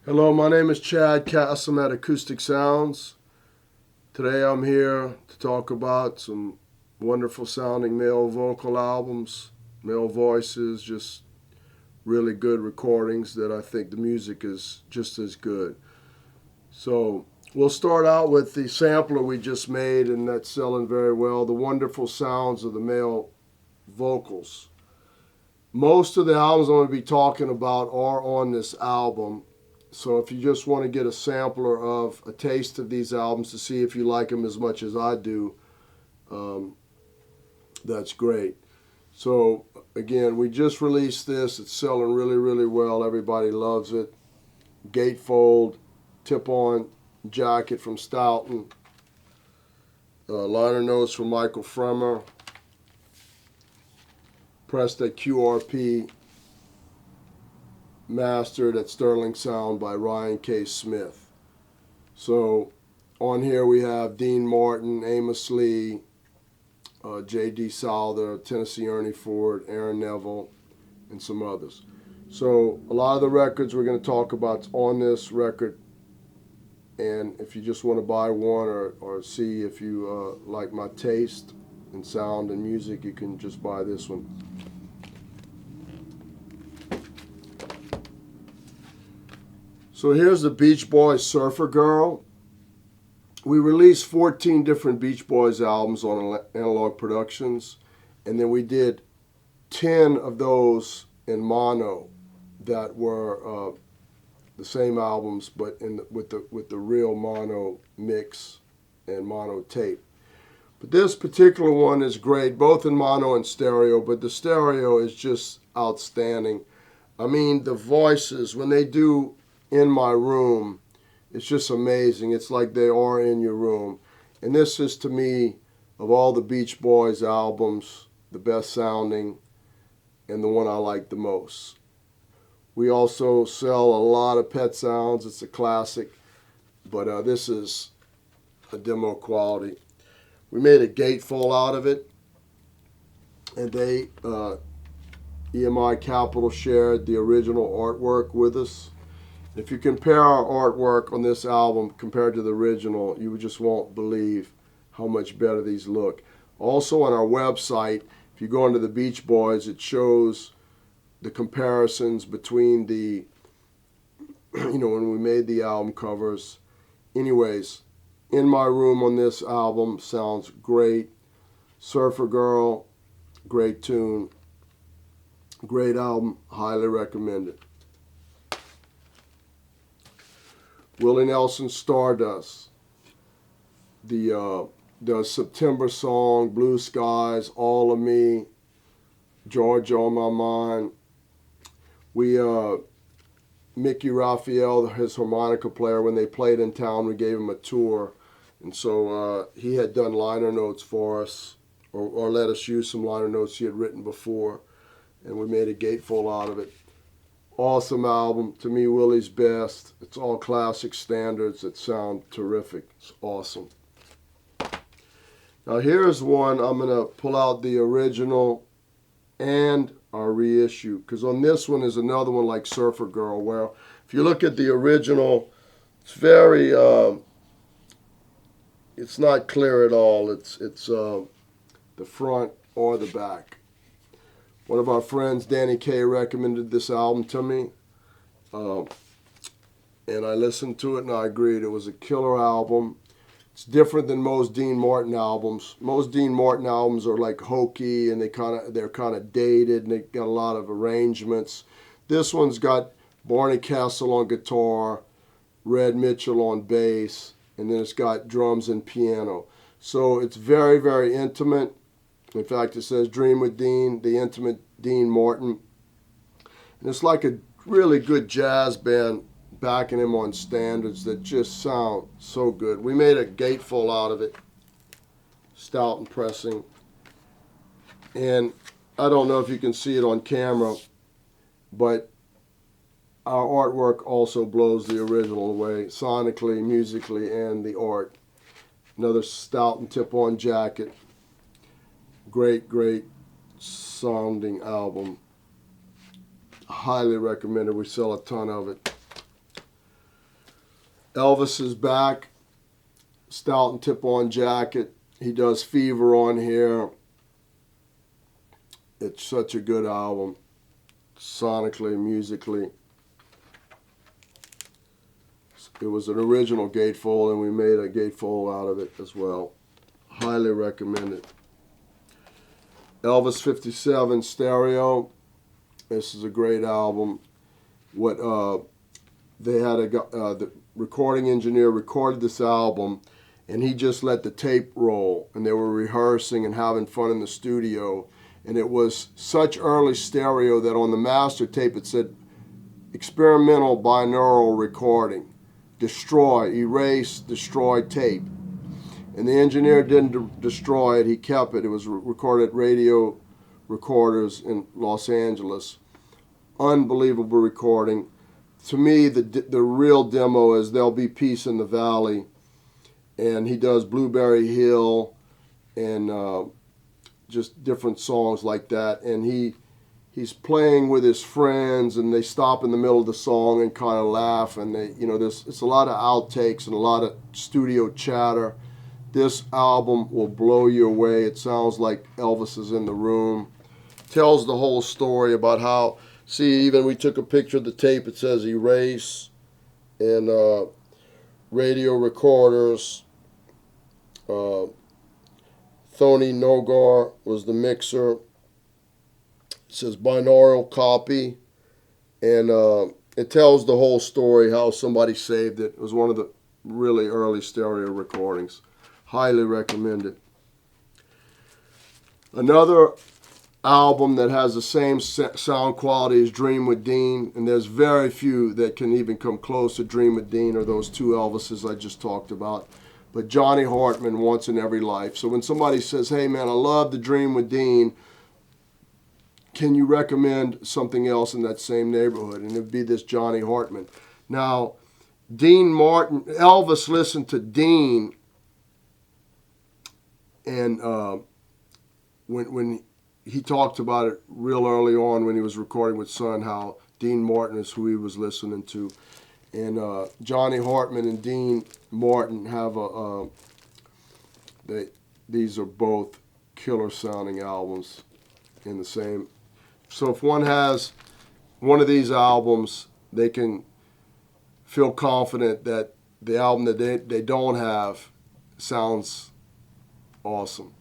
Hello, my name is Chad Cassim at Acoustic Sounds. Today I'm here to talk about some wonderful sounding male vocal albums, male voices, just really good recordings that I think the music is just as good. So we'll start out with the sampler we just made, and that's selling very well, the wonderful sounds of the male vocals. Most of the albums I'm going to be talking about are on this album. So if you just want to get a sampler of a taste of these albums to see if you like them as much as I do, that's great. So again, we just released this. It's selling really, really well. Everybody loves it. Gatefold, tip-on jacket from Stoughton. Liner notes from Michael Fremer. Pressed at QRP. Mastered at Sterling Sound by Ryan K. Smith. So on here we have Dean Martin, Amos Lee, J.D. Souther, Tennessee Ernie Ford, Aaron Neville, and some others. So a lot of the records we're going to talk about on this record, and if you just want to buy one or see if you like my taste in sound and music, you can just buy this one. So here's the Beach Boys Surfer Girl. We released 14 different Beach Boys albums on Analog Productions, and then we did 10 of those in mono that were the same albums, but with the real mono mix and mono tape. But this particular one is great, both in mono and stereo, but the stereo is just outstanding. I mean, the voices, when they do In My Room, it's just amazing. It's like they are in your room. And this is, to me, of all the Beach Boys albums, the best sounding and the one I like the most. We also sell a lot of Pet Sounds. It's a classic, but this is a demo quality. We made a gatefold out of it, and they, EMI Capital, shared the original artwork with us. If you compare our artwork on this album compared to the original, you just won't believe how much better these look. Also on our website, if you go into the Beach Boys, it shows the comparisons between the, when we made the album covers. Anyways, In My Room on this album sounds great. Surfer Girl, great tune. Great album, highly recommended. Willie Nelson, Stardust. The September song, Blue Skies, All of Me, Georgia on My Mind. Mickey Raphael, his harmonica player, when they played in town, we gave him a tour. And so he had done liner notes for us, or let us use some liner notes he had written before. And we made a gatefold out of it. Awesome album. To me, Willie's best. It's all classic standards that sound terrific. It's awesome. Now here's one. I'm going to pull out the original and our reissue, because on this one is another one like Surfer Girl, where if you look at the original, it's very, it's not clear at all. It's the front or the back. One of our friends, Danny K, recommended this album to me, and I listened to it and I agreed. It was a killer album. It's different than most Dean Martin albums. Most Dean Martin albums are like hokey, and they're kind of dated, and they got a lot of arrangements. This one's got Barney Castle on guitar, Red Mitchell on bass, and then it's got drums and piano. So it's very, very intimate. In fact, it says Dream with Dean, the intimate Dean Martin. And it's like a really good jazz band backing him on standards that just sound so good. We made a gatefold out of it, Stoughton pressing. And I don't know if you can see it on camera, but our artwork also blows the original away, sonically, musically, and the art. Another Stoughton tip-on jacket. Great, great sounding album. Highly recommended. We sell a ton of it. Elvis is back. Stout and tip-on jacket. He does Fever on here. It's such a good album, sonically, musically. It was an original gatefold, and we made a gatefold out of it as well. Highly recommend it. Elvis 57 stereo. This is a great album. What they had the recording engineer recorded this album, and he just let the tape roll, and they were rehearsing and having fun in the studio. And it was such early stereo that on the master tape it said experimental binaural recording, destroy, erase, destroy tape. And the engineer didn't destroy it, he kept it. It was recorded at radio recorders in Los Angeles. Unbelievable recording. To me, the real demo is There'll Be Peace in the Valley. And he does Blueberry Hill and just different songs like that. And he's playing with his friends, and they stop in the middle of the song and kind of laugh. And it's a lot of outtakes and a lot of studio chatter. This album will blow you away. It sounds like Elvis is in the room. Tells the whole story about how, even we took a picture of the tape. It says erase and radio recorders. Tony Nogar was the mixer. It says binaural copy. And it tells the whole story, how somebody saved it. It was one of the really early stereo recordings. Highly recommend it. Another album that has the same sound quality as Dream with Dean, and there's very few that can even come close to Dream with Dean or those two Elvises I just talked about. But Johnny Hartman, Once in Every Life. So when somebody says, hey man, I love the Dream with Dean, can you recommend something else in that same neighborhood? And it'd be this Johnny Hartman. Now, Dean Martin, Elvis listened to Dean, and when he talked about it real early on when he was recording with Sun, how Dean Martin is who he was listening to. And Johnny Hartman and Dean Martin have these are both killer sounding albums in the same. So if one has one of these albums, they can feel confident that the album that they don't have sounds awesome.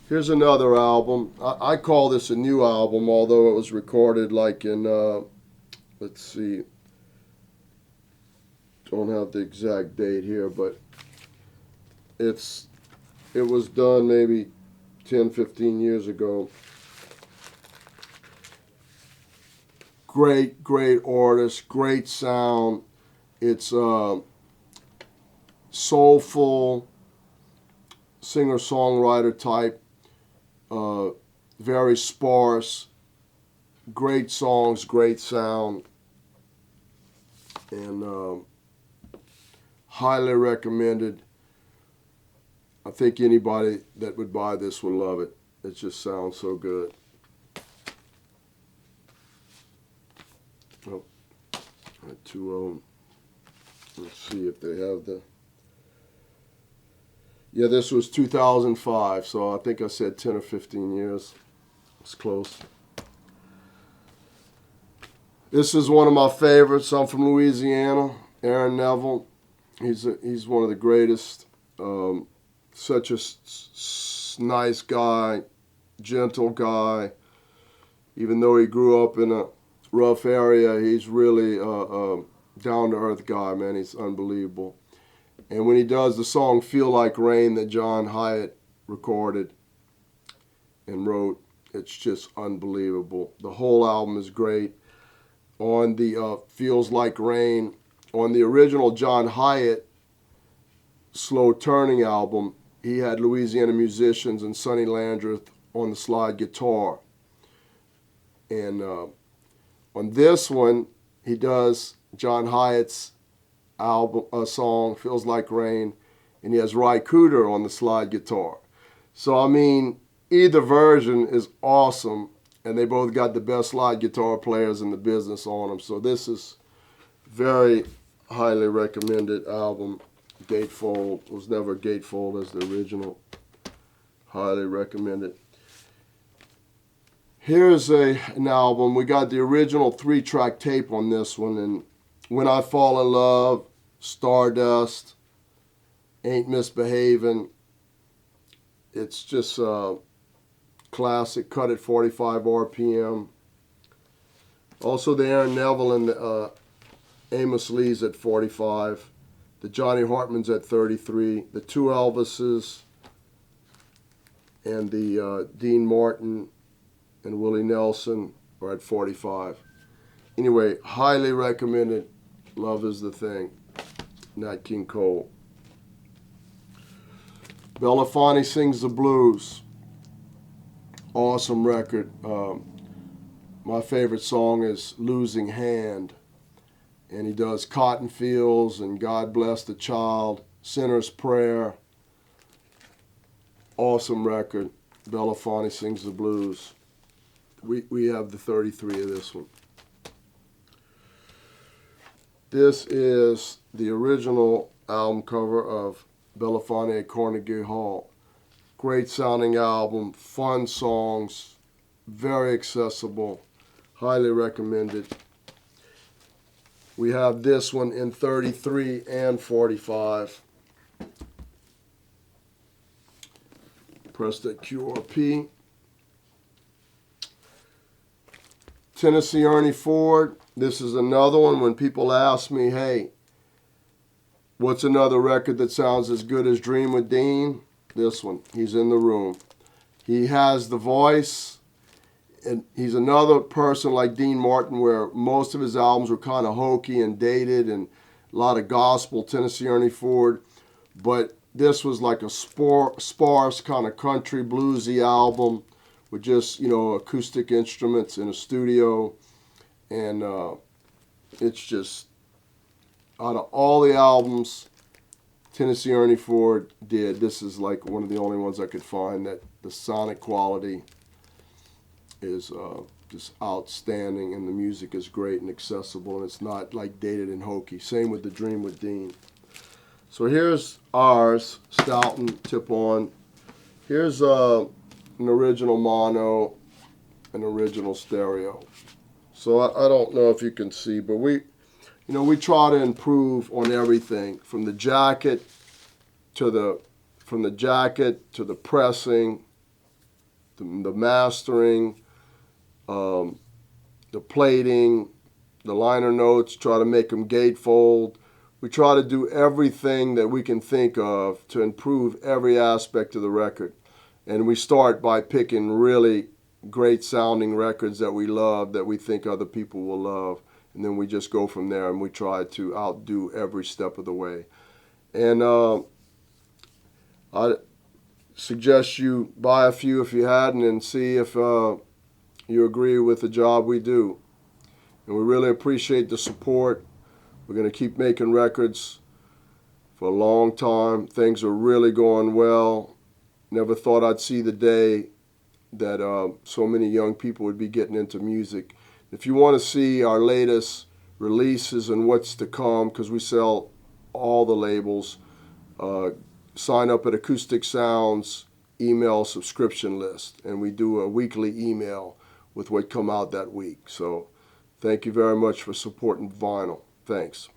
Here's another album. I call this a new album, although it was recorded like in, let's see, don't have the exact date here, but it was done maybe 10, 15 years ago. Great artist, great sound. It's soulful, singer-songwriter type, very sparse, great songs, great sound, and highly recommended. I think anybody that would buy this would love it. It just sounds so good. Oh, I had two of them. Let's see if they have the... Yeah, this was 2005, so I think I said 10 or 15 years. It's close. This is one of my favorites. I'm from Louisiana. Aaron Neville. He's one of the greatest. Such a nice guy, gentle guy. Even though he grew up in a rough area, he's really down-to-earth guy, man. He's unbelievable. And when he does the song Feel Like Rain that John Hyatt recorded and wrote, it's just unbelievable. The whole album is great. On the Feels Like Rain, on the original John Hyatt Slow Turning album, he had Louisiana musicians and Sonny Landreth on the slide guitar. And on this one, he does John Hyatt's album song Feels Like Rain, and he has Ry Cooder on the slide guitar. So I mean, either version is awesome, and they both got the best slide guitar players in the business on them. So this is very highly recommended album. Gatefold was never gatefold as the original. Highly recommended. Here's an album. We got the original 3-track tape on this one, and When I Fall in Love, Stardust, Ain't Misbehavin'. It's just a classic, cut at 45 RPM. Also the Aaron Neville and Amos Lee's at 45. The Johnny Hartman's at 33. The two Elvises and the Dean Martin and Willie Nelson are at 45. Anyway, highly recommended. Love Is the Thing. Nat King Cole. Belafonte Sings the Blues. Awesome record. My favorite song is Losing Hand. And he does Cotton Fields and God Bless the Child, Sinner's Prayer. Awesome record. Belafonte Sings the Blues. We have the 33 of this one. This is the original album cover of Belafonte at Carnegie Hall. Great sounding album, fun songs, very accessible, highly recommended. We have this one in 33 and 45. Press that QRP. Tennessee Ernie Ford. This is another one when people ask me, hey, what's another record that sounds as good as Dream with Dean? This one. He's in the room. He has the voice, and he's another person like Dean Martin where most of his albums were kind of hokey and dated and a lot of gospel, Tennessee Ernie Ford. But this was like a sparse kind of country bluesy album with just, acoustic instruments in a studio. And it's just, out of all the albums Tennessee Ernie Ford did, this is like one of the only ones I could find that the sonic quality is just outstanding, and the music is great and accessible, and it's not like dated and hokey. Same with the Dream with Dean. So here's ours, Stoughton Tip-On. Here's an original mono, an original stereo. So I don't know if you can see, but we try to improve on everything from the jacket to the pressing, the mastering, the plating, the liner notes. Try to make them gatefold. We try to do everything that we can think of to improve every aspect of the record, and we start by picking really great sounding records that we love, that we think other people will love. And then we just go from there, and we try to outdo every step of the way. And I suggest you buy a few if you hadn't, and see if you agree with the job we do. And we really appreciate the support. We're going to keep making records for a long time. Things are really going well. Never thought I'd see the day that so many young people would be getting into music. If you want to see our latest releases and what's to come, because we sell all the labels, sign up at Acoustic Sounds email subscription list, and we do a weekly email with what come out that week. So thank you very much for supporting vinyl. Thanks.